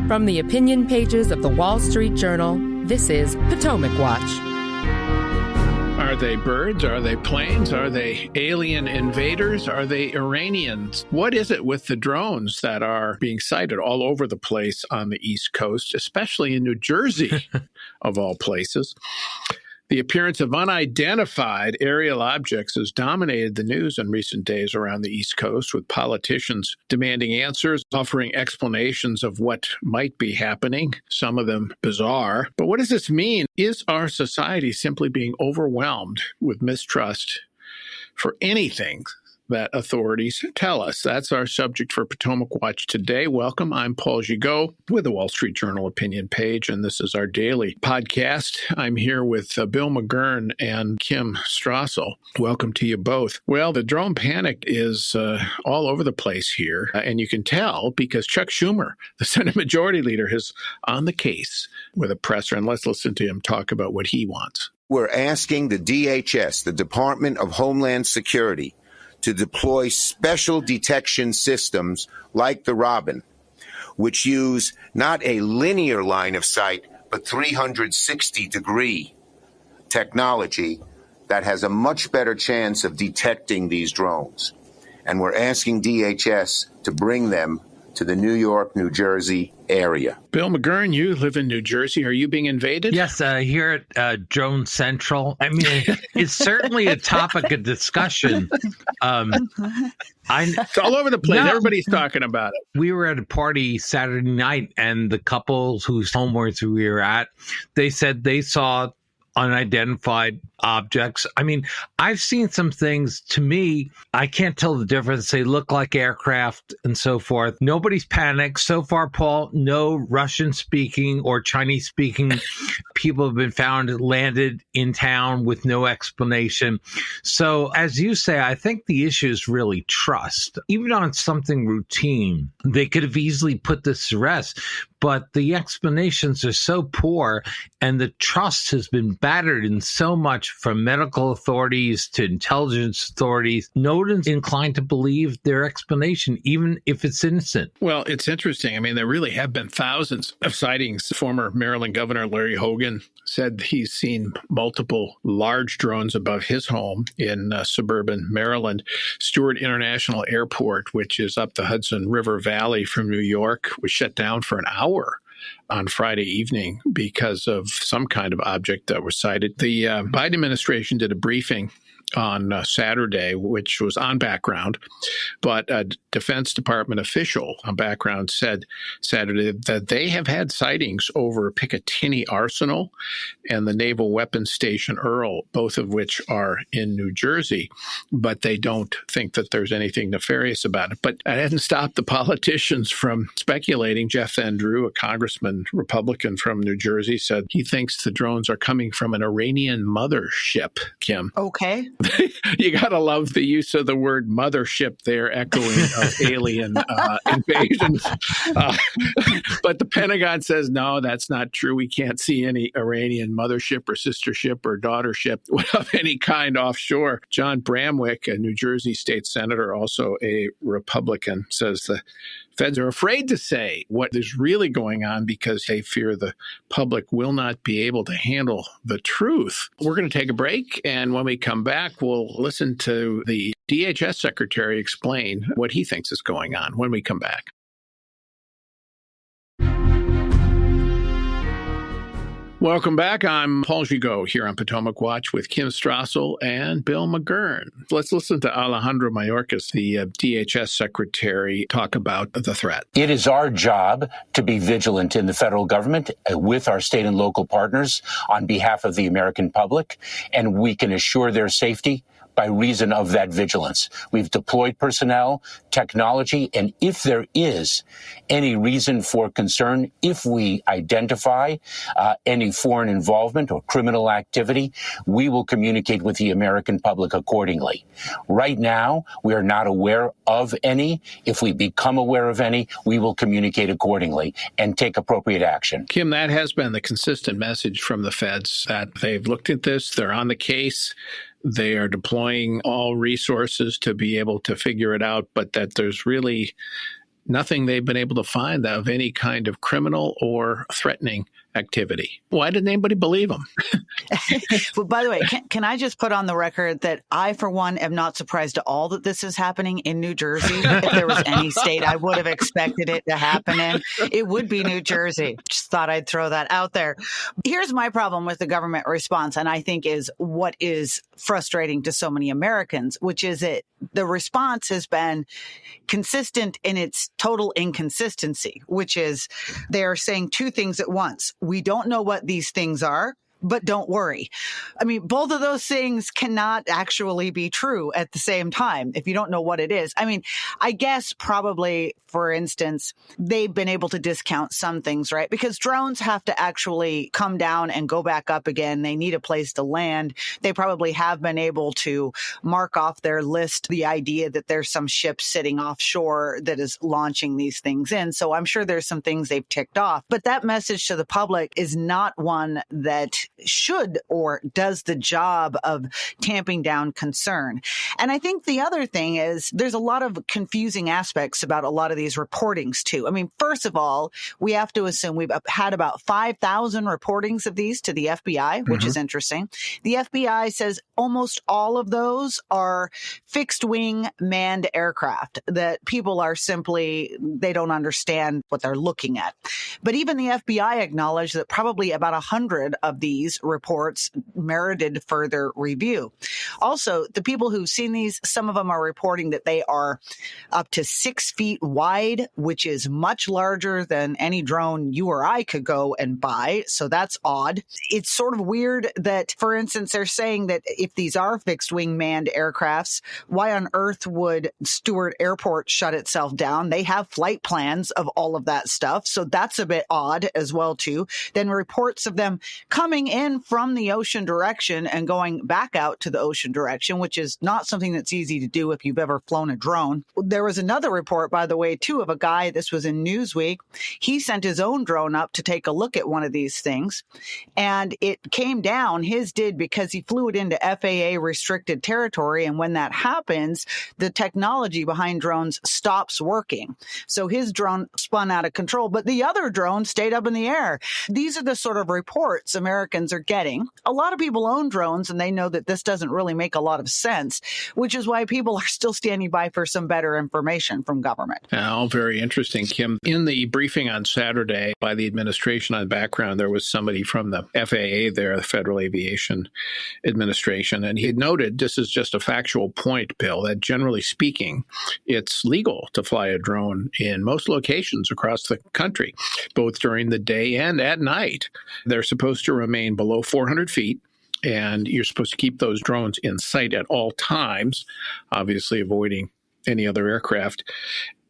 From the opinion pages of the Wall Street Journal, this is Potomac Watch. Are they birds? Are they planes? Are they alien invaders? Are they Iranians? What is it with the drones that are being sighted all over the place on the East Coast, especially in New Jersey, of all places? The appearance of unidentified aerial objects has dominated the news in recent days around the East Coast, with politicians demanding answers, offering explanations of what might be happening, some of them bizarre. But what does this mean? Is our society simply being overwhelmed with mistrust for anything that authorities tell us? That's our subject for Potomac Watch today. Welcome. I'm Paul Gigot with the Wall Street Journal opinion page, and this is our daily podcast. I'm here with Bill McGurn and Kim Strassel. Welcome to you both. Well, the drone panic is all over the place here, and you can tell because Chuck Schumer, the Senate Majority Leader, is on the case with a presser, and let's listen to him talk about what he wants. We're asking the DHS, the Department of Homeland Security, to deploy special detection systems like the Robin, which use not a linear line of sight, but 360-degree technology that has a much better chance of detecting these drones. And we're asking DHS to bring them to the New York, New Jersey area. Bill McGurn, you live in New Jersey. Are you being invaded? Yes, here at Drone Central. I mean, it's certainly a topic of discussion. It's all over the place. Everybody's talking about it. We were at a party Saturday night, and the couples whose homewards we were at, they said they saw unidentified objects. I mean, I've seen some things. To me, I can't tell the difference. They look like aircraft and so forth. Nobody's panicked. So far, Paul, no Russian-speaking or Chinese-speaking people have been found landed in town with no explanation. So, as you say, I think the issue is really trust. Even on something routine, they could have easily put this to rest, but the explanations are so poor, and the trust has been battered in so much from medical authorities to intelligence authorities. No one's inclined to believe their explanation, even if it's innocent. Well, it's interesting. I mean, there really have been thousands of sightings. Former Maryland Governor Larry Hogan said he's seen multiple large drones above his home in suburban Maryland. Stewart International Airport, which is up the Hudson River Valley from New York, was shut down for an hour on Friday evening because of some kind of object that was sighted. The Biden administration did a briefing on Saturday, which was on background, but a Defense Department official on background said Saturday that they have had sightings over Picatinny Arsenal and the Naval Weapons Station Earl, both of which are in New Jersey, but they don't think that there's anything nefarious about it. But it hasn't stopped the politicians from speculating. Jeff Van Drew, a congressman, Republican from New Jersey, said he thinks the drones are coming from an Iranian mothership, Kim. Okay. You got to love the use of the word mothership there, echoing of alien invasions. But the Pentagon says, no, that's not true. We can't see any Iranian mothership or sister ship or daughter ship of any kind offshore. John Bramwick, a New Jersey state senator, also a Republican, says the feds are afraid to say what is really going on because they fear the public will not be able to handle the truth. We're going to take a break, and when we come back, we'll listen to the DHS secretary explain what he thinks is going on when we come back. Welcome back. I'm Paul Gigot here on Potomac Watch with Kim Strassel and Bill McGurn. Let's listen to Alejandro Mayorkas, the DHS secretary, talk about the threat. It is our job to be vigilant in the federal government with our state and local partners on behalf of the American public, and we can assure their safety by reason of that vigilance. We've deployed personnel, technology, and if there is any reason for concern, if we identify any foreign involvement or criminal activity, we will communicate with the American public accordingly. Right now, we are not aware of any. If we become aware of any, we will communicate accordingly and take appropriate action. Kim, that has been the consistent message from the feds, that they've looked at this, they're on the case. They are deploying all resources to be able to figure it out, but that there's really nothing they've been able to find of any kind of criminal or threatening activity. Why didn't anybody believe them? Well, by the way, can I just put on the record that I, for one, am not surprised at all that this is happening in New Jersey. If there was any state I would have expected it to happen in, it would be New Jersey. Just thought I'd throw that out there. Here's my problem with the government response, and I think is what is frustrating to so many Americans, which is that the response has been consistent in its total inconsistency, which is they're saying two things at once. We don't know what these things are, but don't worry. I mean, both of those things cannot actually be true at the same time if you don't know what it is. I mean, I guess probably, for instance, they've been able to discount some things, right? Because drones have to actually come down and go back up again. They need a place to land. They probably have been able to mark off their list the idea that there's some ship sitting offshore that is launching these things in. So I'm sure there's some things they've ticked off. But that message to the public is not one that should or does the job of tamping down concern. And I think the other thing is there's a lot of confusing aspects about a lot of these reportings too. I mean, first of all, we have to assume we've had about 5,000 reportings of these to the FBI, which is interesting. The FBI says almost all of those are fixed wing manned aircraft that people are simply, they don't understand what they're looking at. But even the FBI acknowledged that probably about 100 of these reports merited further review. Also, the people who've seen these, some of them are reporting that they are up to 6 feet wide, which is much larger than any drone you or I could go and buy. So that's odd. It's sort of weird that, for instance, they're saying that if these are fixed wing manned aircrafts, why on earth would Stewart Airport shut itself down? They have flight plans of all of that stuff. So that's a bit odd as well, too. Then reports of them coming in from the ocean direction and going back out to the ocean direction, which is not something that's easy to do if you've ever flown a drone. There was another report, by the way, too, of a guy, this was in Newsweek. He sent his own drone up to take a look at one of these things, and it came down, his did, because he flew it into FAA restricted territory. And when that happens, the technology behind drones stops working. So his drone spun out of control, but the other drone stayed up in the air. These are the sort of reports Americans are getting. A lot of people own drones, and they know that this doesn't really make a lot of sense, which is why people are still standing by for some better information from government. All very interesting, Kim. In the briefing on Saturday by the administration on background, there was somebody from the FAA there, the Federal Aviation Administration, and he had noted, this is just a factual point, Bill, that generally speaking, it's legal to fly a drone in most locations across the country, both during the day and at night. They're supposed to remain below 400 feet. And you're supposed to keep those drones in sight at all times, obviously avoiding any other aircraft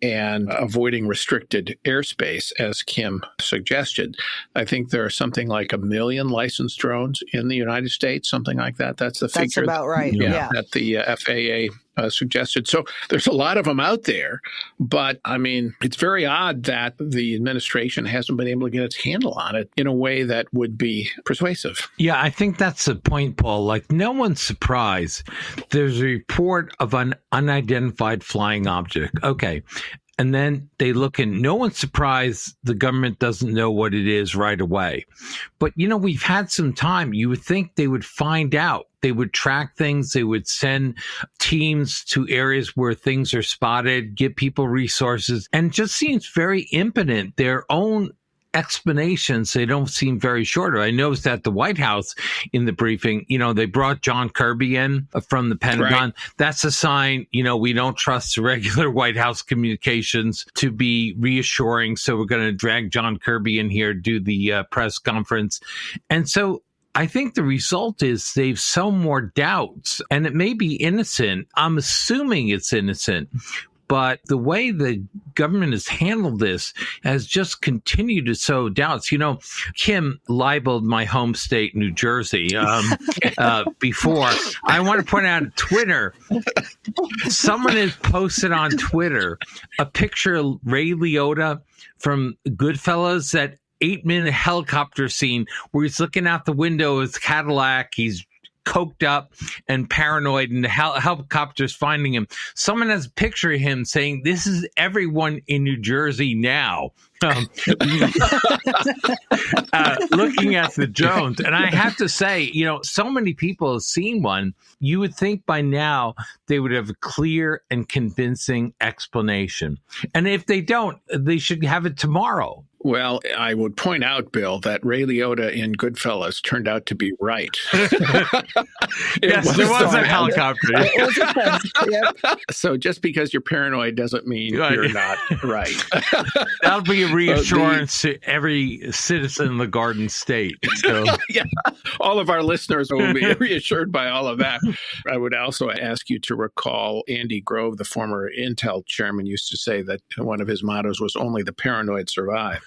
and avoiding restricted airspace, as Kim suggested. I think there are something like 1 million licensed drones in the United States, something like that. That's the figure. That's about right. Yeah. That the FAA suggested. So there's a lot of them out there, but I mean, it's very odd that the administration hasn't been able to get its handle on it in a way that would be persuasive. Yeah, I think that's the point, Paul. Like, no one's surprised. There's a report of an unidentified flying object. Okay. And then they look, and no one's surprised the government doesn't know what it is right away. But, you know, we've had some time. You would think they would find out. They would track things. They would send teams to areas where things are spotted, give people resources, and it just seems very impotent. Their own explanations, they don't seem very short. I noticed at the White House in the briefing, you know, they brought John Kirby in from the Pentagon. Right. That's a sign, you know, we don't trust the regular White House communications to be reassuring. So we're going to drag John Kirby in here, do the press conference. And so I think the result is they've sown more doubts, and it may be innocent. I'm assuming it's innocent. But the way the government has handled this has just continued to sow doubts. You know, Kim libeled my home state, New Jersey, before. I want to point out Twitter. Someone has posted on Twitter a picture of Ray Liotta from Goodfellas, that 8-minute helicopter scene where he's looking out the window of his Cadillac. He's coked up and paranoid, and the helicopter's finding him. Someone has a picture of him saying, "This is everyone in New Jersey now." Looking at the drones. And I have to say, so many people have seen one. You would think by now they would have a clear and convincing explanation. And if they don't, they should have it tomorrow. Well, I would point out, Bill, that Ray Liotta in Goodfellas turned out to be right. Yes, there was a helicopter. Yep. So just because you're paranoid doesn't mean you're not right. That'll be a reassurance to every citizen in the Garden State. So. Yeah, all of our listeners will be reassured by all of that. I would also ask you to recall Andy Grove, the former Intel chairman, used to say that one of his mottos was "Only the paranoid survive."